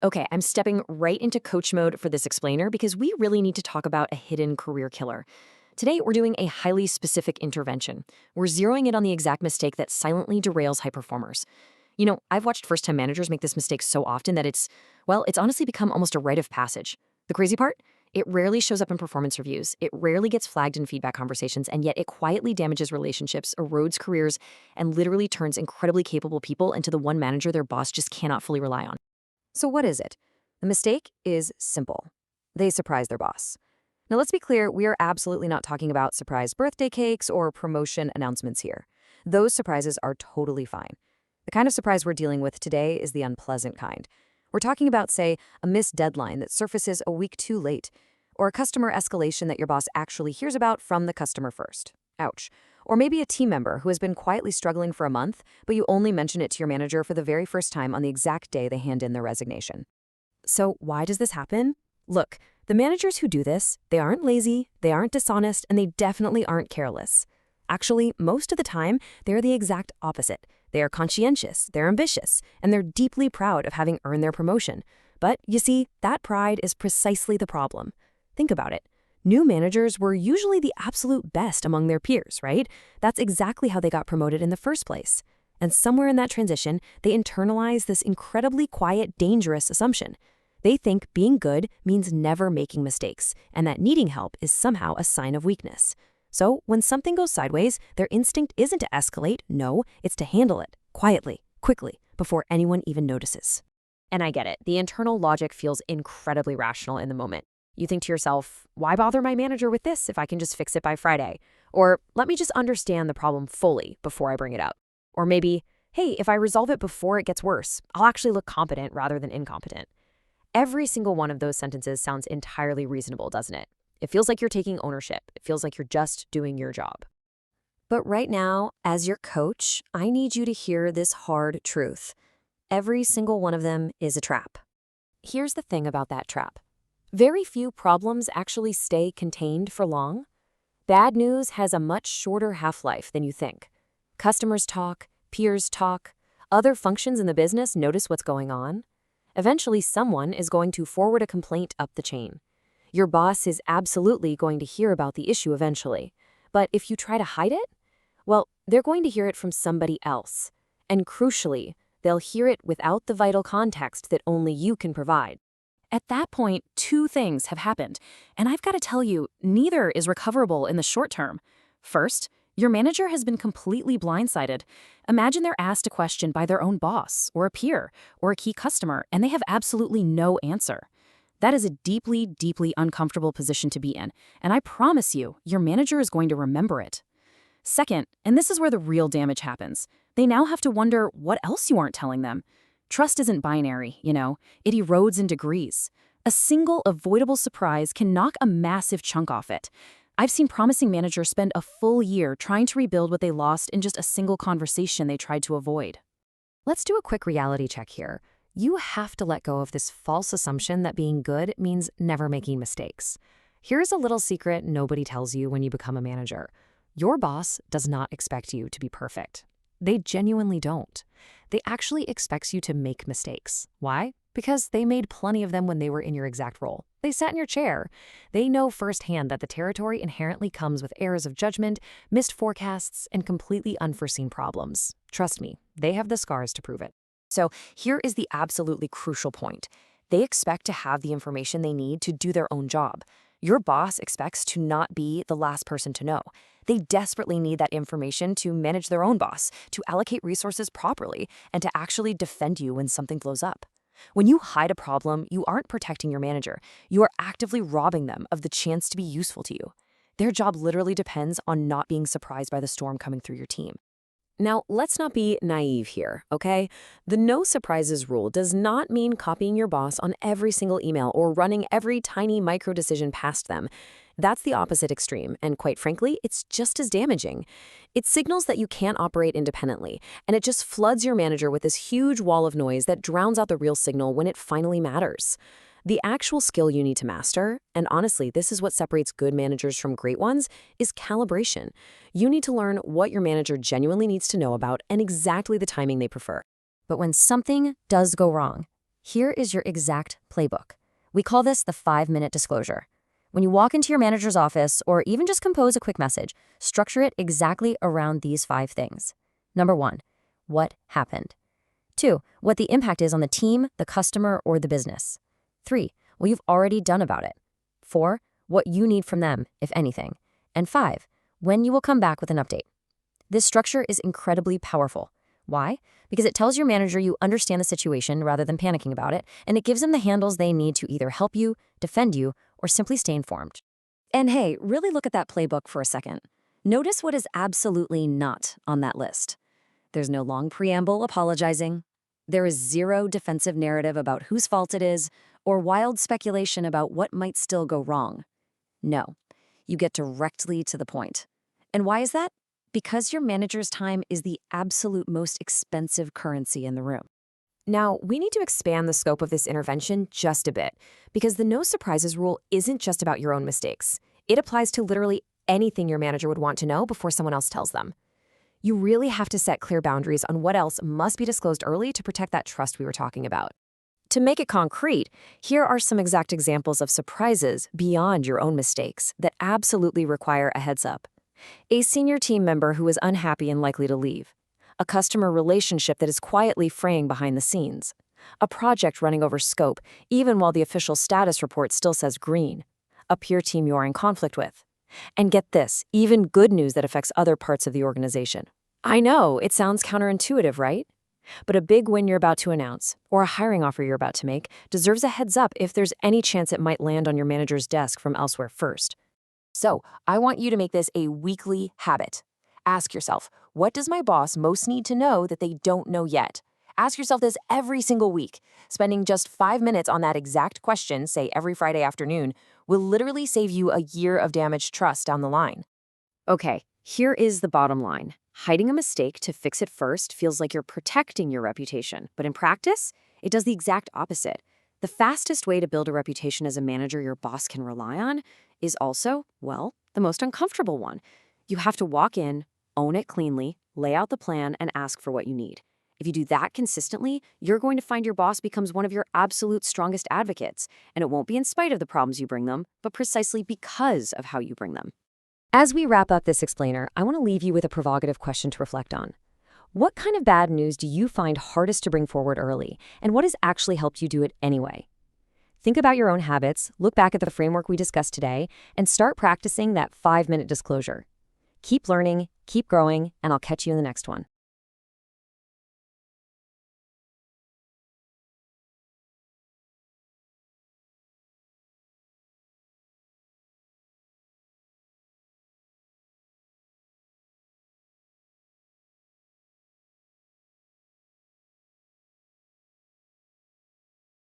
Okay, I'm stepping right into coach mode for this explainer because we really need to talk about a hidden career killer. Today, we're doing a highly specific intervention. We're zeroing in on the exact mistake that silently derails high performers. I've watched first-time managers make this mistake so often that it's honestly become almost a rite of passage. The crazy part? It rarely shows up in performance reviews, it rarely gets flagged in feedback conversations, and yet it quietly damages relationships, erodes careers, and literally turns incredibly capable people into the one manager their boss just cannot fully rely on. So what is it? The mistake is simple. They surprise their boss. Now let's be clear, we are absolutely not talking about surprise birthday cakes or promotion announcements here. Those surprises are totally fine. The kind of surprise we're dealing with today is the unpleasant kind. We're talking about, say, a missed deadline that surfaces a week too late, or a customer escalation that your boss actually hears about from the customer first. Ouch. Or maybe a team member who has been quietly struggling for a month, but you only mention it to your manager for the very first time on the exact day they hand in their resignation. So why does this happen? Look, the managers who do this, they aren't lazy, they aren't dishonest, and they definitely aren't careless. Actually, most of the time, they're the exact opposite. They are conscientious, they're ambitious, and they're deeply proud of having earned their promotion. But, you see, that pride is precisely the problem. Think about it. New managers were usually the absolute best among their peers, right? That's exactly how they got promoted in the first place. And somewhere in that transition, they internalize this incredibly quiet, dangerous assumption. They think being good means never making mistakes, and that needing help is somehow a sign of weakness. So when something goes sideways, their instinct isn't to escalate, no, it's to handle it, quietly, quickly, before anyone even notices. And I get it, the internal logic feels incredibly rational in the moment. You think to yourself, why bother my manager with this if I can just fix it by Friday? Or let me just understand the problem fully before I bring it up. Or maybe, hey, if I resolve it before it gets worse, I'll actually look competent rather than incompetent. Every single one of those sentences sounds entirely reasonable, doesn't it? It feels like you're taking ownership. It feels like you're just doing your job. But right now, as your coach, I need you to hear this hard truth. Every single one of them is a trap. Here's the thing about that trap. Very few problems actually stay contained for long. Bad news has a much shorter half-life than you think. Customers talk, peers talk, other functions in the business notice what's going on. Eventually, someone is going to forward a complaint up the chain. Your boss is absolutely going to hear about the issue eventually. But if you try to hide it, well, they're going to hear it from somebody else. And crucially, they'll hear it without the vital context that only you can provide. At that point, two things have happened, and I've got to tell you, neither is recoverable in the short term. First, your manager has been completely blindsided. Imagine they're asked a question by their own boss, or a peer, or a key customer, and they have absolutely no answer. That is a deeply, deeply uncomfortable position to be in, and I promise you, your manager is going to remember it. Second, and this is where the real damage happens, they now have to wonder what else you aren't telling them. Trust isn't binary, it erodes in degrees. A single avoidable surprise can knock a massive chunk off it. I've seen promising managers spend a full year trying to rebuild what they lost in just a single conversation they tried to avoid. Let's do a quick reality check here. You have to let go of this false assumption that being good means never making mistakes. Here's a little secret nobody tells you when you become a manager. Your boss does not expect you to be perfect. They genuinely don't. They actually expect you to make mistakes. Why? Because they made plenty of them when they were in your exact role. They sat in your chair. They know firsthand that the territory inherently comes with errors of judgment, missed forecasts, and completely unforeseen problems. Trust me, they have the scars to prove it. So here is the absolutely crucial point. They expect to have the information they need to do their own job. Your boss expects to not be the last person to know. They desperately need that information to manage their own boss, to allocate resources properly, and to actually defend you when something blows up. When you hide a problem, you aren't protecting your manager. You are actively robbing them of the chance to be useful to you. Their job literally depends on not being surprised by the storm coming through your team. Now, let's not be naive here, okay? The no surprises rule does not mean copying your boss on every single email or running every tiny micro decision past them. That's the opposite extreme, and quite frankly, it's just as damaging. It signals that you can't operate independently, and it just floods your manager with this huge wall of noise that drowns out the real signal when it finally matters. The actual skill you need to master, and honestly, this is what separates good managers from great ones, is calibration. You need to learn what your manager genuinely needs to know about and exactly the timing they prefer. But when something does go wrong, Here is your exact playbook. We call this the 5-minute disclosure. When you walk into your manager's office or even just compose a quick message, structure it exactly around these 5 things. Number 1, what happened? 2, what the impact is on the team, the customer, or the business. 3, what you've already done about it. 4, what you need from them, if anything. And 5, when you will come back with an update. This structure is incredibly powerful. Why? Because it tells your manager you understand the situation rather than panicking about it, and it gives them the handles they need to either help you, defend you, or simply stay informed. And hey, really look at that playbook for a second. Notice what is absolutely not on that list. There's no long preamble apologizing. There is zero defensive narrative about whose fault it is, or wild speculation about what might still go wrong. No, you get directly to the point. And why is that? Because your manager's time is the absolute most expensive currency in the room. Now, we need to expand the scope of this intervention just a bit, because the no surprises rule isn't just about your own mistakes. It applies to literally anything your manager would want to know before someone else tells them. You really have to set clear boundaries on what else must be disclosed early to protect that trust we were talking about. To make it concrete, here are some exact examples of surprises beyond your own mistakes that absolutely require a heads up. A senior team member who is unhappy and likely to leave. A customer relationship that is quietly fraying behind the scenes. A project running over scope, even while the official status report still says green. A peer team you are in conflict with. And get this, even good news that affects other parts of the organization. I know, it sounds counterintuitive, right? But a big win you're about to announce, or a hiring offer you're about to make, deserves a heads up if there's any chance it might land on your manager's desk from elsewhere first. So, I want you to make this a weekly habit. Ask yourself, what does my boss most need to know that they don't know yet? Ask yourself this every single week. Spending just 5 minutes on that exact question, say every Friday afternoon, will literally save you a year of damaged trust down the line. Okay, here is the bottom line. Hiding a mistake to fix it first feels like you're protecting your reputation, but in practice, it does the exact opposite. The fastest way to build a reputation as a manager your boss can rely on is also, well, the most uncomfortable one. You have to walk in, own it cleanly, lay out the plan, and ask for what you need. If you do that consistently, you're going to find your boss becomes one of your absolute strongest advocates, and it won't be in spite of the problems you bring them, but precisely because of how you bring them. As we wrap up this explainer, I want to leave you with a provocative question to reflect on. What kind of bad news do you find hardest to bring forward early, and what has actually helped you do it anyway? Think about your own habits, look back at the framework we discussed today, and start practicing that 5-minute disclosure. Keep learning, keep growing, and I'll catch you in the next one.